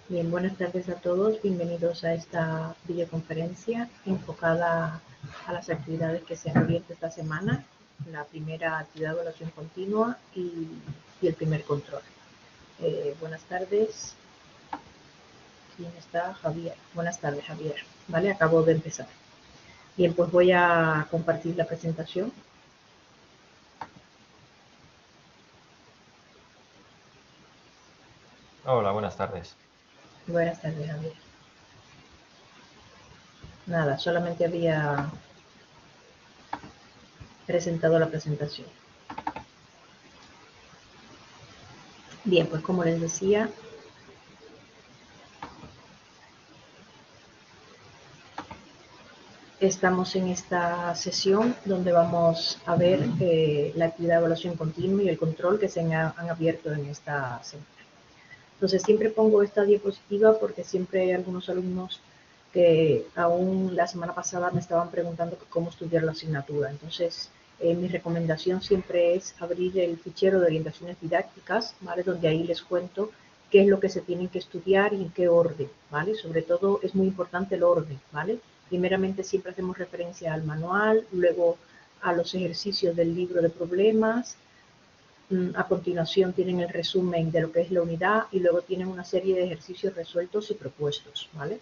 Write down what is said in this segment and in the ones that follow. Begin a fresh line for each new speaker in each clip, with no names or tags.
Bien, buenas tardes a todos. Bienvenidos a esta videoconferencia enfocada a las actividades que se han abierto esta semana. La primera actividad de evaluación continua y el primer control. Buenas tardes. ¿Quién está? Javier. Buenas tardes, Javier. Vale, acabo de empezar. Bien, pues voy a compartir la presentación.
Hola, buenas tardes.
Buenas tardes, Javier. Nada, solamente había presentado la presentación. Bien, pues como les decía, estamos en esta sesión donde vamos a ver la actividad de evaluación continua y el control que se han abierto en esta semana. Entonces siempre pongo esta diapositiva porque siempre hay algunos alumnos que aún la semana pasada me estaban preguntando cómo estudiar la asignatura. Entonces mi recomendación siempre es abrir el fichero de orientaciones didácticas, ¿vale? Donde ahí les cuento qué es lo que se tienen que estudiar y en qué orden, ¿vale? Sobre todo es muy importante el orden, ¿vale? Primeramente siempre hacemos referencia al manual, luego a los ejercicios del libro de problemas. A continuación tienen el resumen de lo que es la unidad y luego tienen una serie de ejercicios resueltos y propuestos, ¿vale?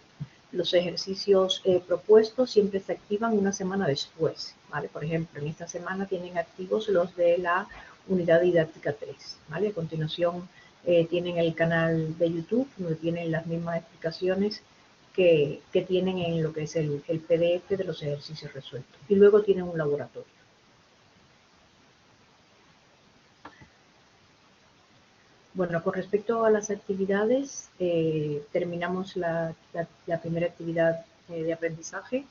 Los ejercicios propuestos siempre se activan una semana después, ¿vale? Por ejemplo, en esta semana tienen activos los de la unidad didáctica 3, ¿vale? A continuación tienen el canal de YouTube donde tienen las mismas explicaciones que tienen en lo que es el PDF de los ejercicios resueltos. Y luego tienen un laboratorio. Bueno, con respecto a las actividades, terminamos la primera actividad de aprendizaje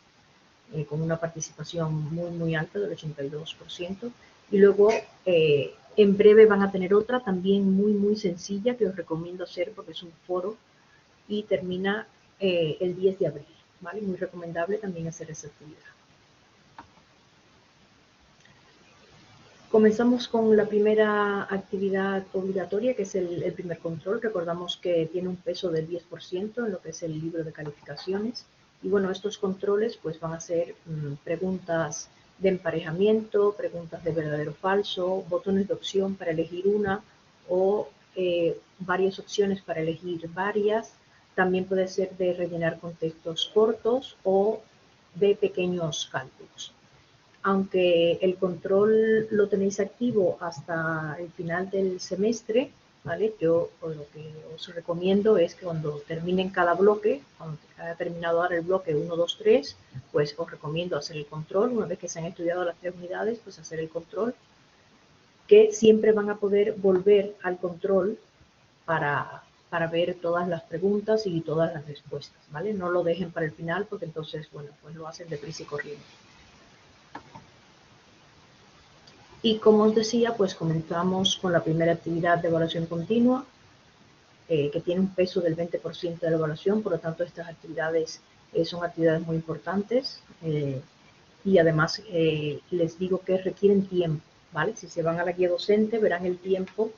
con una participación muy alta del 82%. Y luego, en breve van a tener otra también muy sencilla que os recomiendo hacer porque es un foro y termina el 10 de abril, ¿vale? Muy recomendable también hacer esa actividad. Comenzamos con la primera actividad obligatoria, que es el primer control. Recordamos que tiene un peso del 10% en lo que es el libro de calificaciones. Y bueno, estos controles pues van a ser preguntas de emparejamiento, preguntas de verdadero o falso, botones de opción para elegir una o varias opciones para elegir varias. También puede ser de rellenar contextos cortos o de pequeños cálculos. Aunque el control lo tenéis activo hasta el final del semestre, ¿vale? Yo lo que os recomiendo es que cuando terminen cada bloque, cuando haya terminado ahora el bloque 1, 2, 3, pues os recomiendo hacer el control. Una vez que se han estudiado las 3 unidades, pues hacer el control, que siempre van a poder volver al control para ver todas las preguntas y todas las respuestas, ¿vale? No lo dejen para el final porque entonces, bueno, pues lo hacen deprisa y corriendo. Y como os decía, pues comenzamos con la primera actividad de evaluación continua, que tiene un peso del 20% de la evaluación, por lo tanto estas actividades son actividades muy importantes y además les digo que requieren tiempo, ¿vale? Si se van a la guía docente verán el tiempo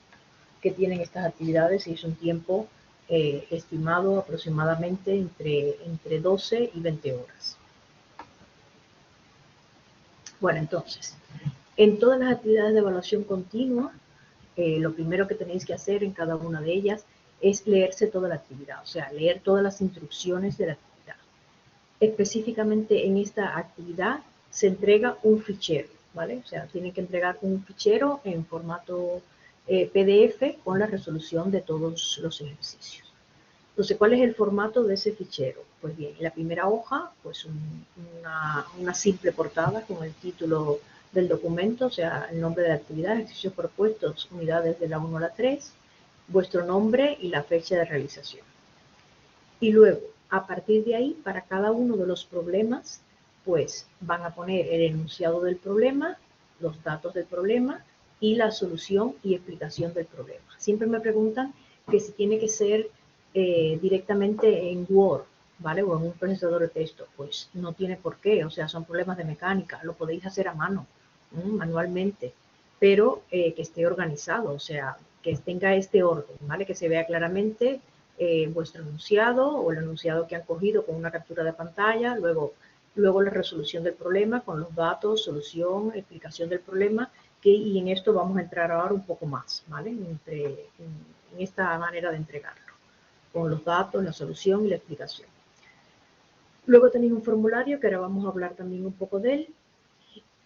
que tienen estas actividades y es un tiempo estimado aproximadamente entre 12 y 20 horas. Bueno, entonces, en todas las actividades de evaluación continua, lo primero que tenéis que hacer en cada una de ellas es leerse toda la actividad, o sea, leer todas las instrucciones de la actividad. Específicamente en esta actividad se entrega un fichero, ¿vale? O sea, tienen que entregar un fichero en formato PDF con la resolución de todos los ejercicios. Entonces, ¿cuál es el formato de ese fichero? Pues bien, en la primera hoja, pues una simple portada con el título del documento, o sea, el nombre de la actividad, ejercicios propuestos, unidades de la 1 a la 3, vuestro nombre y la fecha de realización. Y luego, a partir de ahí, para cada uno de los problemas, pues van a poner el enunciado del problema, los datos del problema y la solución y explicación del problema. Siempre me preguntan que si tiene que ser directamente en Word, ¿vale? O en un procesador de texto. Pues no tiene por qué, o sea, son problemas de mecánica, lo podéis hacer a mano, manualmente, pero que esté organizado, o sea, que tenga este orden, ¿vale? Que se vea claramente vuestro enunciado o el enunciado que han cogido con una captura de pantalla, luego la resolución del problema con los datos, solución, explicación del problema, y en esto vamos a entrar ahora un poco más, ¿vale? En esta manera de entregarlo, con los datos, la solución y la explicación. Luego tenéis un formulario que ahora vamos a hablar también un poco de él,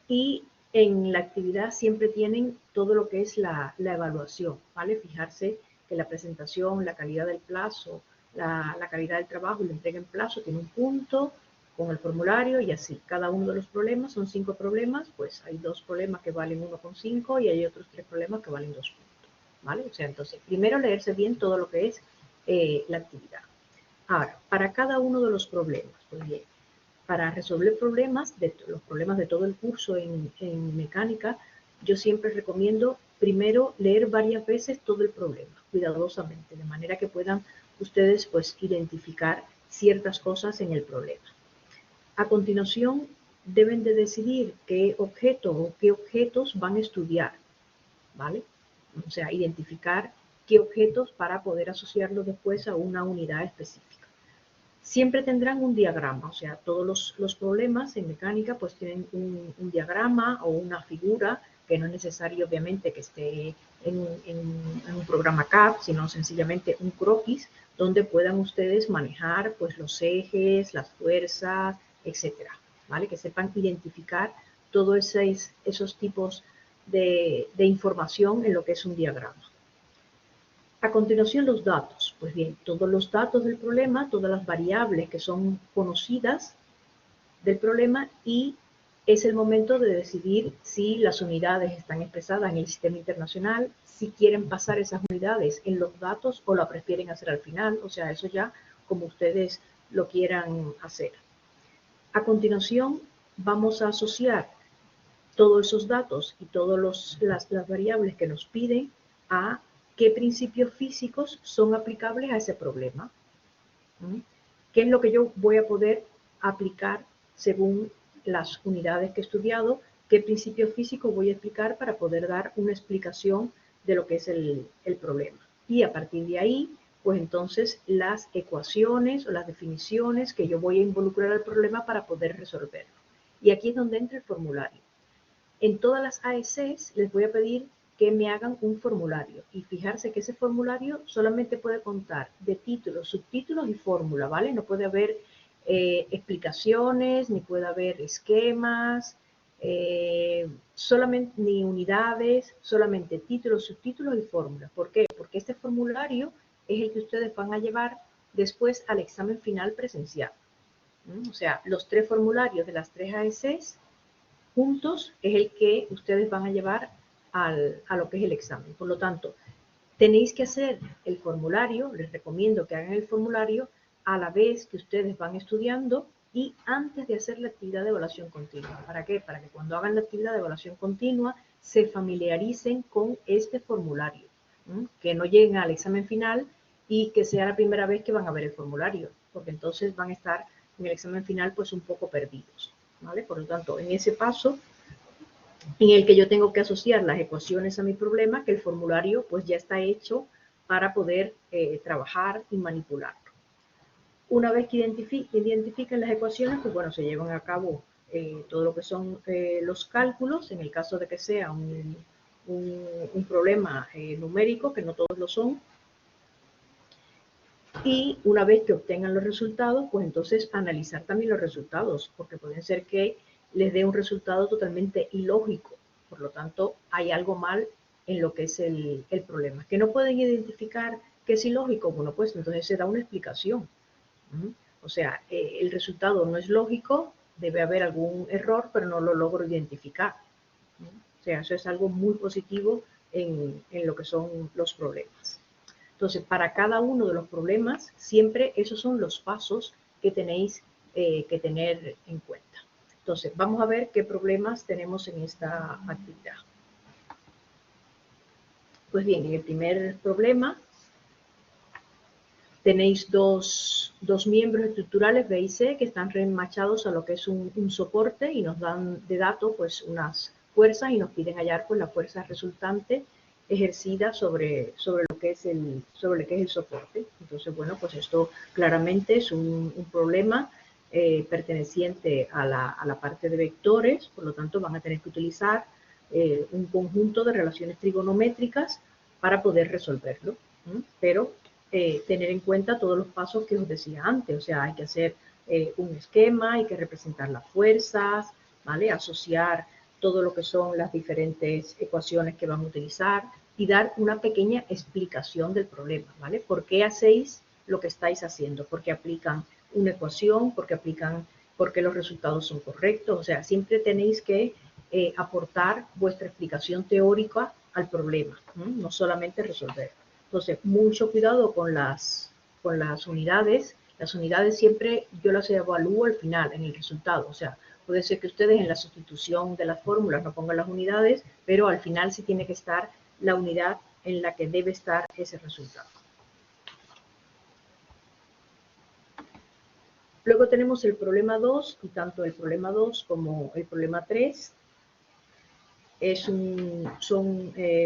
y en la actividad siempre tienen todo lo que es la evaluación, ¿vale? Fijarse que la presentación, la calidad del plazo, la calidad del trabajo y la entrega en plazo tiene un punto con el formulario y así. Cada uno de los problemas, son 5 problemas, pues hay 2 problemas que valen 1,5 y hay otros 3 problemas que valen 2 puntos, ¿vale? O sea, entonces, primero leerse bien todo lo que es la actividad. Ahora, para cada uno de los problemas, pues bien, para resolver los problemas de todo el curso en mecánica, yo siempre recomiendo primero leer varias veces todo el problema, cuidadosamente, de manera que puedan ustedes pues identificar ciertas cosas en el problema. A continuación, deben de decidir qué objeto o qué objetos van a estudiar, ¿vale? O sea, identificar qué objetos para poder asociarlos después a una unidad específica. Siempre tendrán un diagrama, o sea, todos los problemas en mecánica pues tienen un diagrama o una figura, que no es necesario obviamente que esté en un programa CAD, sino sencillamente un croquis, donde puedan ustedes manejar pues los ejes, las fuerzas, etcétera, ¿vale? Que sepan identificar todos esos tipos de información en lo que es un diagrama. A continuación, los datos. Pues bien, todos los datos del problema, todas las variables que son conocidas del problema, y es el momento de decidir si las unidades están expresadas en el sistema internacional, si quieren pasar esas unidades en los datos o la prefieren hacer al final, o sea, eso ya como ustedes lo quieran hacer. A continuación, vamos a asociar todos esos datos y todas las variables que nos piden a qué principios físicos son aplicables a ese problema. ¿Qué es lo que yo voy a poder aplicar según las unidades que he estudiado? ¿Qué principios físicos voy a explicar para poder dar una explicación de lo que es el problema? Y a partir de ahí, pues entonces las ecuaciones o las definiciones que yo voy a involucrar al problema para poder resolverlo. Y aquí es donde entra el formulario. En todas las AECs les voy a pedir que me hagan un formulario y fijarse que ese formulario solamente puede contar de títulos, subtítulos y fórmula, ¿vale? No puede haber explicaciones, ni puede haber esquemas, solamente, ni unidades, solamente títulos, subtítulos y fórmulas. ¿Por qué? Porque este formulario es el que ustedes van a llevar después al examen final presencial. O sea, los 3 formularios de las 3 AECs juntos es el que ustedes van a llevar a lo que es el examen. Por lo tanto, tenéis que hacer el formulario, les recomiendo que hagan el formulario a la vez que ustedes van estudiando y antes de hacer la actividad de evaluación continua. ¿Para qué? Para que cuando hagan la actividad de evaluación continua se familiaricen con este formulario, que no lleguen al examen final y que sea la primera vez que van a ver el formulario, porque entonces van a estar en el examen final pues un poco perdidos. ¿Vale? Por lo tanto, en ese paso en el que yo tengo que asociar las ecuaciones a mi problema, que el formulario pues ya está hecho para poder trabajar y manipularlo. Una vez que identifiquen las ecuaciones, pues bueno, se llevan a cabo todo lo que son los cálculos, en el caso de que sea un problema numérico, que no todos lo son. Y una vez que obtengan los resultados, pues entonces analizar también los resultados, porque pueden ser que les dé un resultado totalmente ilógico. Por lo tanto, hay algo mal en lo que es el problema. ¿Que no pueden identificar que es ilógico? Bueno, pues entonces se da una explicación. O sea, el resultado no es lógico, debe haber algún error, pero no lo logro identificar. O sea, eso es algo muy positivo en lo que son los problemas. Entonces, para cada uno de los problemas, siempre esos son los pasos que tenéis que tener en cuenta. Entonces, vamos a ver qué problemas tenemos en esta actividad. Pues bien, en el primer problema tenéis dos miembros estructurales B y C que están remachados a lo que es un soporte y nos dan de datos pues unas fuerzas y nos piden hallar pues la fuerza resultante ejercida sobre lo que es el soporte. Entonces, bueno, pues esto claramente es un problema perteneciente a la parte de vectores, por lo tanto van a tener que utilizar un conjunto de relaciones trigonométricas para poder resolverlo. Pero tener en cuenta todos los pasos que os decía antes, o sea, hay que hacer un esquema, hay que representar las fuerzas, ¿vale? Asociar todo lo que son las diferentes ecuaciones que van a utilizar y dar una pequeña explicación del problema, ¿vale? ¿Por qué hacéis lo que estáis haciendo? ¿Por qué aplican una ecuación? ¿Por qué los resultados son correctos? O sea, siempre tenéis que aportar vuestra explicación teórica al problema, no solamente resolver. Entonces, mucho cuidado con las unidades. Las unidades siempre yo las evalúo al final, en el resultado. O sea, puede ser que ustedes en la sustitución de las fórmulas no pongan las unidades, pero al final sí tiene que estar la unidad en la que debe estar ese resultado. Luego tenemos el problema 2, y tanto el problema 2 como el problema 3 son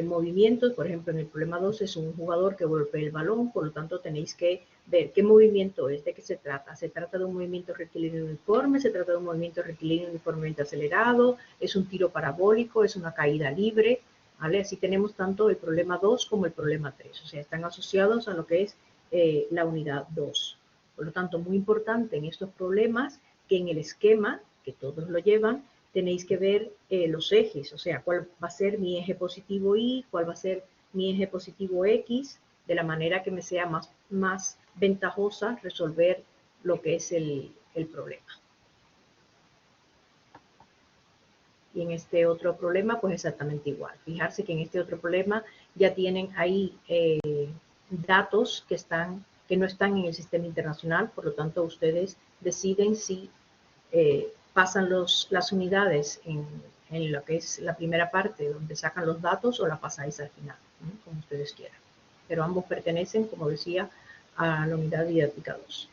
movimientos. Por ejemplo, en el problema 2 es un jugador que golpea el balón, por lo tanto tenéis que ver qué movimiento es, de qué se trata. ¿Se trata de un movimiento rectilíneo uniforme? ¿Se trata de un movimiento rectilíneo uniformemente acelerado? ¿Es un tiro parabólico? ¿Es una caída libre? ¿Vale? Así tenemos tanto el problema 2 como el problema 3, o sea, están asociados a lo que es la unidad 2. Por lo tanto, muy importante en estos problemas que en el esquema, que todos lo llevan, tenéis que ver los ejes, o sea, cuál va a ser mi eje positivo Y, cuál va a ser mi eje positivo X, de la manera que me sea más ventajosa resolver lo que es el problema. Y en este otro problema, pues exactamente igual. Fijarse que en este otro problema ya tienen ahí datos que no están en el sistema internacional, por lo tanto ustedes deciden si pasan las unidades en lo que es la primera parte donde sacan los datos o la pasáis al final, ¿no? Como ustedes quieran. Pero ambos pertenecen, como decía, a la unidad didáctica 2.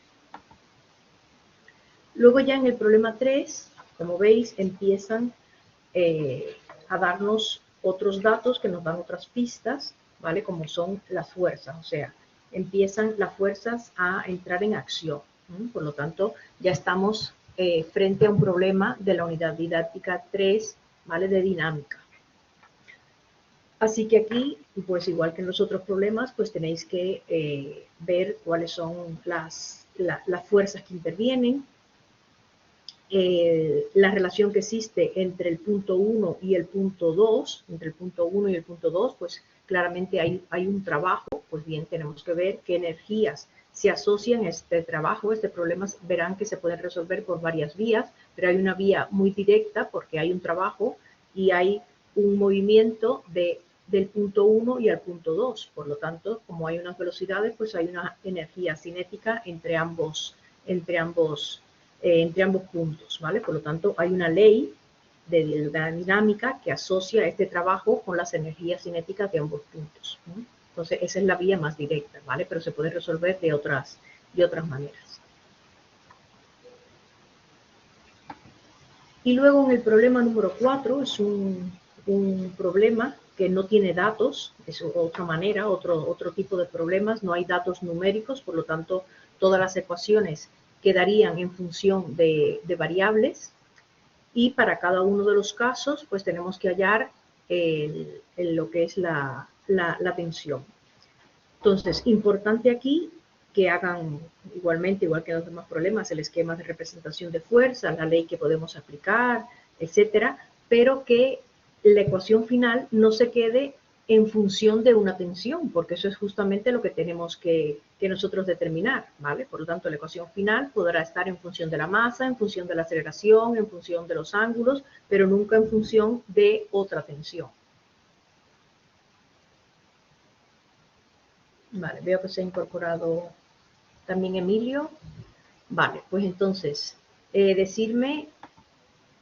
Luego ya en el problema 3, como veis, empiezan a darnos otros datos que nos dan otras pistas, ¿vale? Como son las fuerzas, o sea, empiezan las fuerzas a entrar en acción. Por lo tanto, ya estamos frente a un problema de la unidad didáctica 3, ¿vale? De dinámica. Así que aquí, pues igual que en los otros problemas, pues tenéis que ver cuáles son las fuerzas que intervienen, la relación que existe entre el punto 1 y el punto 2, entre el punto 1 y el punto 2, pues claramente hay un trabajo. Pues bien, tenemos que ver qué energías se asocian a este trabajo. Este problema verán que se puede resolver por varias vías, pero hay una vía muy directa porque hay un trabajo y hay un movimiento del punto 1 y al punto 2. Por lo tanto, como hay unas velocidades, pues hay una energía cinética entre ambos puntos, ¿vale? Por lo tanto, hay una ley de la dinámica que asocia este trabajo con las energías cinéticas de ambos puntos, ¿no? Entonces, esa es la vía más directa, ¿vale? Pero se puede resolver de otras maneras. Y luego en el problema número 4 es un problema que no tiene datos, es otra manera, otro tipo de problemas, no hay datos numéricos, por lo tanto, todas las ecuaciones quedarían en función de variables, y para cada uno de los casos, pues tenemos que hallar lo que es la tensión. Entonces, importante aquí que hagan igualmente, igual que en los demás problemas, el esquema de representación de fuerza, la ley que podemos aplicar, etcétera, pero que la ecuación final no se quede en función de una tensión, porque eso es justamente lo que tenemos que nosotros determinar, ¿vale? Por lo tanto, la ecuación final podrá estar en función de la masa, en función de la aceleración, en función de los ángulos, pero nunca en función de otra tensión. Vale, veo que se ha incorporado también Emilio. Vale, pues entonces, decirme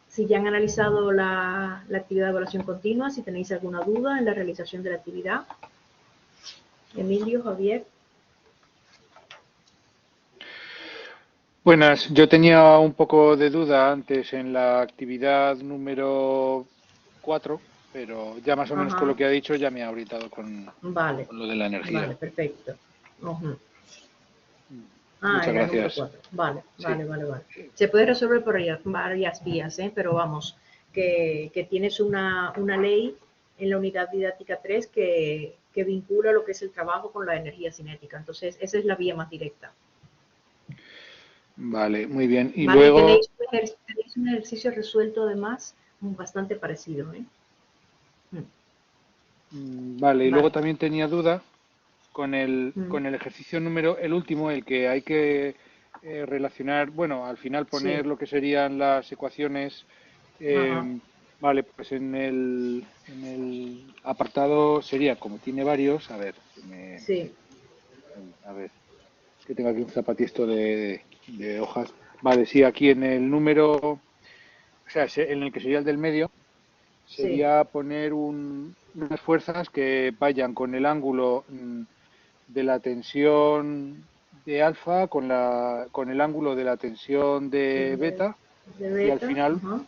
si ya han analizado la actividad de evaluación continua, si tenéis alguna duda en la realización de la actividad. Emilio, Javier.
Buenas, yo tenía un poco de duda antes en la actividad número 4, pero ya más o menos con lo
Ajá.
que ha dicho ya me ha orientado con
Vale,
lo de la energía.
vale, perfecto. Ujú.
Muchas
Era el número
gracias.
4. Vale,
Sí.
vale, vale, vale. Se puede resolver por varias vías, ¿eh? Pero vamos, que tienes una ley en la unidad didáctica 3 que vincula lo que es el trabajo con la energía cinética. Entonces, esa es la vía más directa.
Vale, muy bien. Y
Vale, y
luego,
tenéis un ejercicio resuelto además bastante parecido, ¿eh?
vale, y luego
Vale.
también tenía duda
Mm.
con el ejercicio número, el último, el que hay que relacionar, bueno, al final
Sí.
poner lo que serían las ecuaciones.
Ajá.
Vale, pues en el apartado sería, como tiene varios, a ver,
Sí.
a ver, es que tengo aquí un zapatisto de hojas. Vale, sí, aquí en el número, o sea, en el que sería el del medio,
Sí.
sería poner unas fuerzas que vayan con el ángulo de la tensión de alfa con el ángulo de la tensión de
De,
beta
de
y al
beta.
final
Ajá.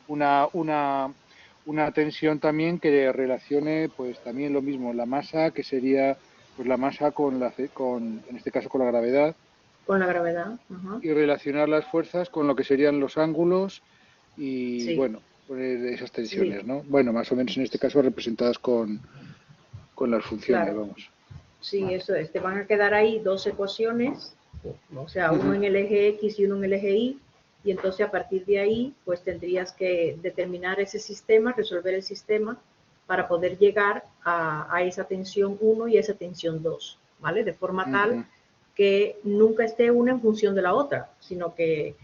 una tensión también que relacione pues también lo mismo, la masa que sería pues la masa en este caso con la gravedad
Con la gravedad. Ajá.
y relacionar las fuerzas con lo que serían los ángulos y
Sí.
bueno, poner esas
Sí.
tensiones, ¿no? Bueno, más o menos en este caso representadas con las funciones,
Claro.
vamos.
Sí,
Vale.
eso es. Te van a quedar ahí dos ecuaciones, o sea, uno
Ujú,
en el eje X y uno en el eje Y, y entonces a partir de ahí, pues tendrías que determinar ese sistema, resolver el sistema para poder llegar a esa tensión uno y esa tensión 2, ¿vale? De forma tal
ujú,
que nunca esté una en función de la otra, sino que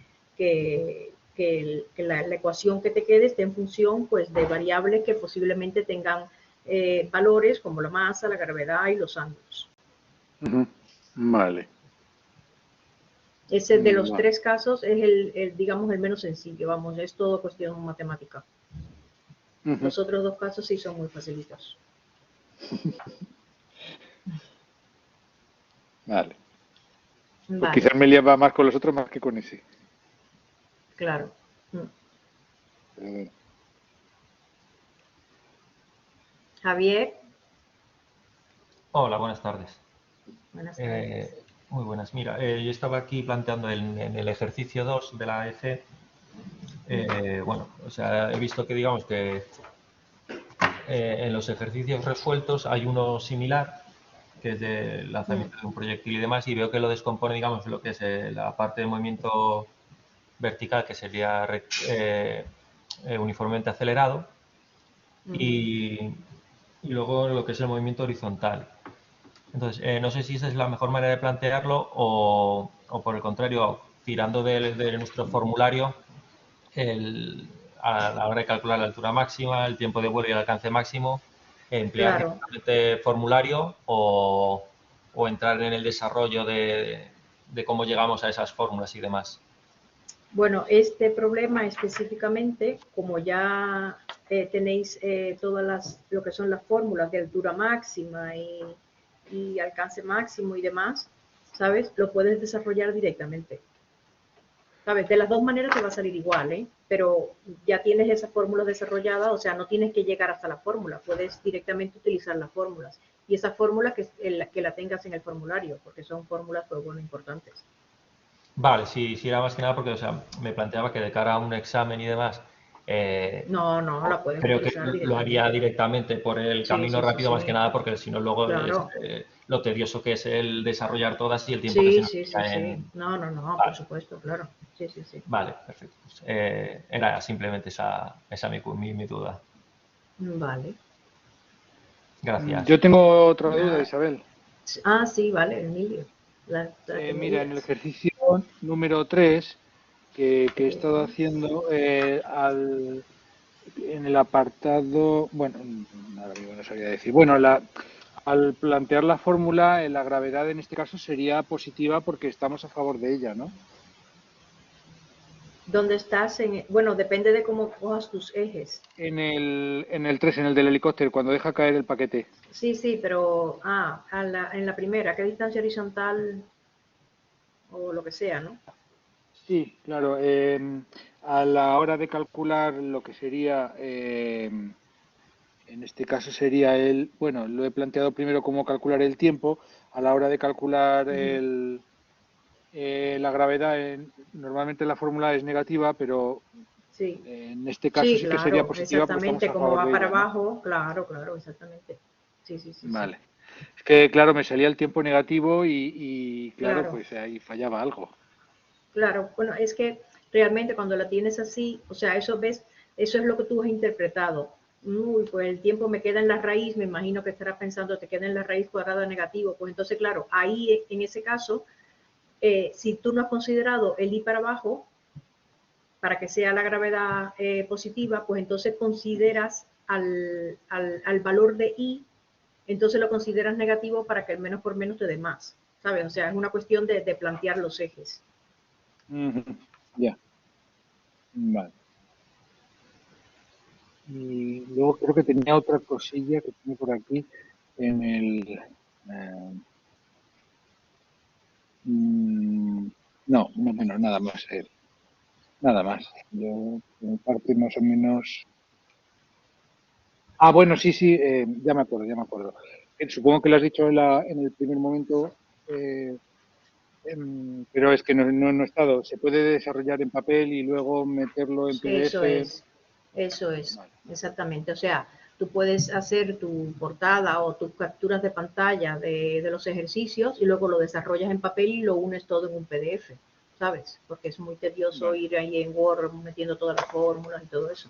la ecuación que te quede esté en función pues, de variables que posiblemente tengan valores como la masa, la gravedad y los ángulos.
ujú. Vale.
Ese de los
Vale.
tres casos es digamos, el menos sencillo, vamos, es todo cuestión matemática.
Ujú.
Los otros dos casos sí son muy facilitos.
Vale. Pues
Vale,
quizás me liaba más con los otros más que con ese.
claro. Mm.
Pero bueno.
Javier,
Hola, buenas tardes.
buenas tardes.
Muy buenas. Mira, yo estaba aquí planteando en el ejercicio 2 de la AEC, bueno, o sea, he visto que digamos que en los ejercicios resueltos hay uno similar, que es de
Mm.
lanzamiento de un proyectil y demás, y veo que lo descompone, digamos, en lo que es la parte de movimiento vertical, que sería uniformemente acelerado,
Ujú.
y, y luego lo que es el movimiento horizontal. Entonces, no sé si esa es la mejor manera de plantearlo o por el contrario, tirando de nuestro formulario, a la hora de calcular la altura máxima, el tiempo de vuelo y el alcance máximo, emplear
Claro.
directamente formulario o entrar en el desarrollo de cómo llegamos a esas fórmulas y demás.
Bueno, este problema específicamente, como ya tenéis lo que son las fórmulas de altura máxima y alcance máximo y demás, ¿sabes? Lo puedes desarrollar directamente. ¿Sabes? De las dos maneras te va a salir igual, ¿eh? Pero ya tienes esa fórmula desarrollada, o sea, no tienes que llegar hasta la fórmula, puedes directamente utilizar las fórmulas. Y esa fórmula que la tengas en el formulario, porque son fórmulas, pues bueno, importantes.
Vale, sí, sí, era más que nada porque, o sea, me planteaba que de cara a un examen y demás,
No, no, la puedes
creo que
utilizar
lo haría
directamente.
directamente por el
Sí,
camino
sí, sí,
rápido más que
sí,
nada, porque si no luego es
claro.
lo tedioso que es el desarrollar todas y el tiempo que se
Sí,
nos
sí, sí,
queda
sí.
en...
No, no, no, por
Vale,
supuesto, claro. Sí, sí, sí.
vale, perfecto. Pues, era simplemente esa mi duda.
Vale.
Gracias.
Yo tengo otra duda,
Nada.
Isabel.
Ah, sí, vale, Emilio. La que me
Mira, en el
digas.
ejercicio número 3 que he
Sí.
estado haciendo en el apartado, bueno, ahora mismo no sabía decir, bueno, al plantear la fórmula, la gravedad en este caso sería positiva porque estamos a favor de ella, ¿no?
¿Dónde estás? Bueno, depende de cómo cojas tus ejes.
En el 3 en el del helicóptero, cuando deja caer el paquete.
Sí, sí, pero en la primera, ¿qué distancia horizontal o lo que sea, no?
Sí, claro. A la hora de calcular lo que sería En este caso sería bueno, lo he planteado primero como calcular el tiempo. A la hora de calcular la gravedad, normalmente la fórmula es negativa, pero
Sí,
en este caso
sí,
sí que sería
claro,
positiva porque estamos
exactamente,
a
como
favor
va
de
para
ella, ¿no?
abajo, claro, claro, exactamente. Sí, sí, sí, sí.
Vale. Es que, claro, me salía el tiempo negativo y claro,
Claro,
pues ahí fallaba algo.
claro. Bueno, es que realmente cuando la tienes así, o sea, eso ves, eso es lo que tú has interpretado. Uy, pues el tiempo me queda en la raíz, me imagino que estarás pensando, te queda en la raíz cuadrada negativo. Pues entonces, claro, ahí en ese caso, si tú no has considerado el i para abajo, para que sea la gravedad positiva, pues entonces consideras al valor de i, entonces lo consideras negativo para que el menos por menos te dé más, ¿sabes? O sea, es una cuestión de plantear los ejes.
Ujú. Ya, vale. Y luego creo que tenía otra cosilla que tenía por aquí en mm, no, no, bueno, nada más. Nada más. Yo, por mi parte, más o menos. Ah, bueno, sí, sí, ya me acuerdo, ya me acuerdo. Supongo que lo has dicho en el primer momento, eh, pero es que no he estado. ¿Se puede desarrollar en papel y luego meterlo en PDF?
Eso es,
Vale,
exactamente. O sea, tú puedes hacer tu portada o tus capturas de pantalla de los ejercicios y luego lo desarrollas en papel y lo unes todo en un PDF, ¿sabes? Porque es muy tedioso
vale,
ir ahí en Word metiendo todas las fórmulas y todo eso,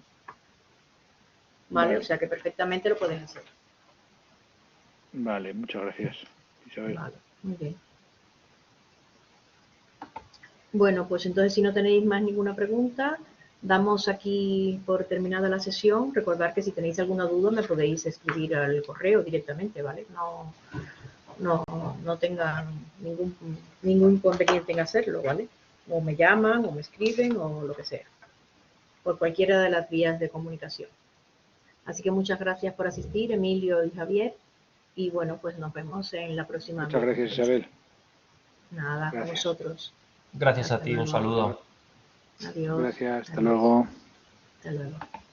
¿vale? O
vale,
sea que perfectamente lo puedes hacer.
vale. Muchas gracias, Isabel.
Vale, muy bien. Bueno, pues entonces si no tenéis más ninguna pregunta, damos aquí por terminada la sesión. Recordad que si tenéis alguna duda me podéis escribir al correo directamente, ¿vale? No tengan ningún inconveniente en hacerlo, ¿vale? O me llaman, o me escriben, o lo que sea, por cualquiera de las vías de comunicación. Así que muchas gracias por asistir, Emilio y Javier, y bueno, pues nos vemos en la próxima
Muchas gracias,
videoconferencia.
Isabel.
Nada, a
Gracias.
vosotros.
Gracias a
Hasta
ti, un
luego.
saludo.
Adiós.
Gracias, hasta
Adiós.
luego.
Hasta luego.